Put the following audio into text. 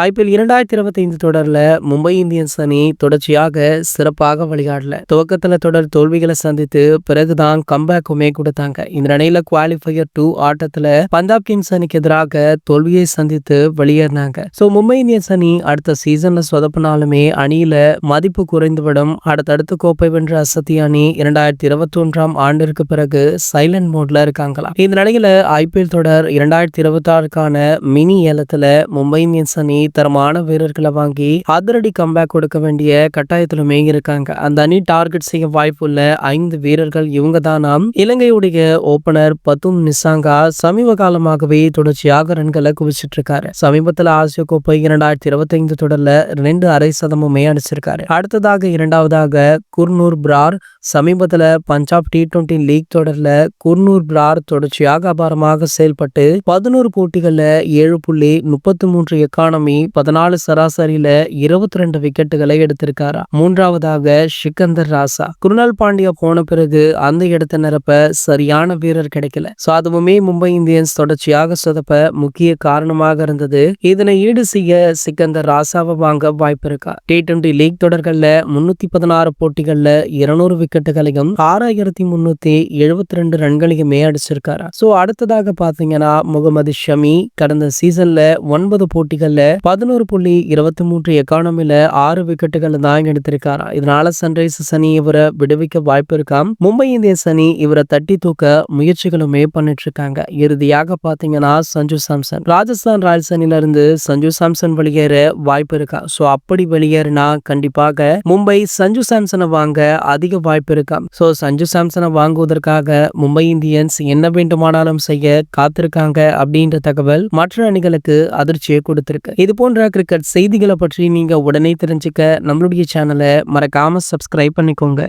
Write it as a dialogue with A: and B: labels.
A: IPL 2025 தொடர்ல Mumbai Indians அணி தொடர்ச்சியாக சிறப்பாக விளையாடல. துவக்கத்துல தொடர் தோல்விகளை சந்தித்து பிறகுதான் கம்பேக்குமே கொடுத்தாங்க. இந்த நிலையில குவாலிஃபயர் 2 ஆட்டத்துல பஞ்சாப் கிங்ஸ் அணிக்கு எதிராக தோல்வியை சந்தித்து வெளியேறினாங்க. மும்பை இந்தியன்ஸ் அணி அடுத்த சீசன்ல சொதப்பினாலுமே அணியில மதிப்பு குறைந்துவிடும். அடுத்தடுத்து கோப்பை வென்ற அசத்திய அணி 2021 ஆண்டிற்கு பிறகு சைலண்ட் மோட்ல இருக்காங்களாம். இந்த நிலையில ஐபிஎல் தொடர் 2026க்கான மினி ஏலத்துல மும்பை இந்தியன்ஸ் அணி தரமான வீரர்களை வாங்கி அதிரடி கம்பேக் கொடுக்க வேண்டிய கட்டாயத்திலுமே இருக்காங்க. அந்த அணி டார்கெட் செய்ய வாய்ப்புள்ள 5 வீரர்கள் இவங்க தானாம். இலங்கையுடைய ஓபனர் பத்தும் நிசாங்கா சமீப காலமாகவே தொடர்ச்சியாக ரன்களை குவிச்சிட்டு இருக்காரு. சமீபத்தில் ஆசிய கோப்பை 2025 தொடர்ல 2 அரை சதமுமே அடிச்சிருக்காரு. அடுத்ததாக இரண்டாவதாக குர்னூர் பிரார். சமீபத்துல பஞ்சாப் T20 லீக் தொடர்ல குர்னூர் பிரார் தொடர்ச்சியாக அபாரமாக செயல்பட்டு 11 போட்டிகள்ல 7.33 எக்கானமி 14 சராசரியில 22 விக்கெட்டுகளை எடுத்திருக்காரா. மூன்றாவதாக சிக்கந்தர் ராசா. குருணால் பாண்டியா போன பிறகு அந்த இடத்தை நிரப்ப சரியான வீரர் கிடைக்கல. அதுவுமே மும்பை இந்தியன்ஸ் தொடர்ச்சியாக சொதப்ப முக்கிய காரணமாக இருந்தது. இதனை ஈடு செய்ய சிக்கந்தர் ராசாவை வாங்க வாய்ப்பு இருக்கா. T20 league தொடர்கள்ல 316 போட்டிகள்ல 200 விக்கெட்டுகளையும் 6372 ரன்களையுமே அடிச்சிருக்காரா. அடுத்ததாக பாத்தீங்கன்னா முகமது ஷமி கடந்த சீசன்ல 9 போட்டிகள்ல 11.23 எக்கானமில 6 விக்கெட்டுகள் தான் எடுத்திருக்காரா. இதனால சன்ரைசர்ஸ் அணி இவரை விடுவிக்க வாய்ப்பு இருக்காம். மும்பை இந்தியன்ஸ் அணி இவரை தட்டி தூக்க முயற்சிகளுமே பண்ணிட்டு இருக்காங்க. இறுதியாக பாத்தீங்கன்னா சஞ்சு சாம்சன். ராஜஸ்தான் ராயல்ஸ் அணில இருந்து சஞ்சு சாம்சன் வெளியேற வாய்ப்பு இருக்கா. அப்படி வெளியேறினா கண்டிப்பாக மும்பை சஞ்சு சாம்சனை வாங்க அதிக வாய்ப்பு இருக்காம். சஞ்சு சாம்சனை வாங்குவதற்காக மும்பை இந்தியன்ஸ் என்ன வேண்டுமானாலும் செய்ய காத்திருக்காங்க அப்படின்ற தகவல் மற்ற அணிகளுக்கு அதிர்ச்சியை கொடுத்திருக்கு. இது போன்ற கிரிக்கெட் செய்திகளை பற்றி நீங்க உடனே தெரிஞ்சுக்க நம்மளுடைய சேனலை மறக்காம சப்ஸ்கிரைப் பண்ணிக்கோங்க.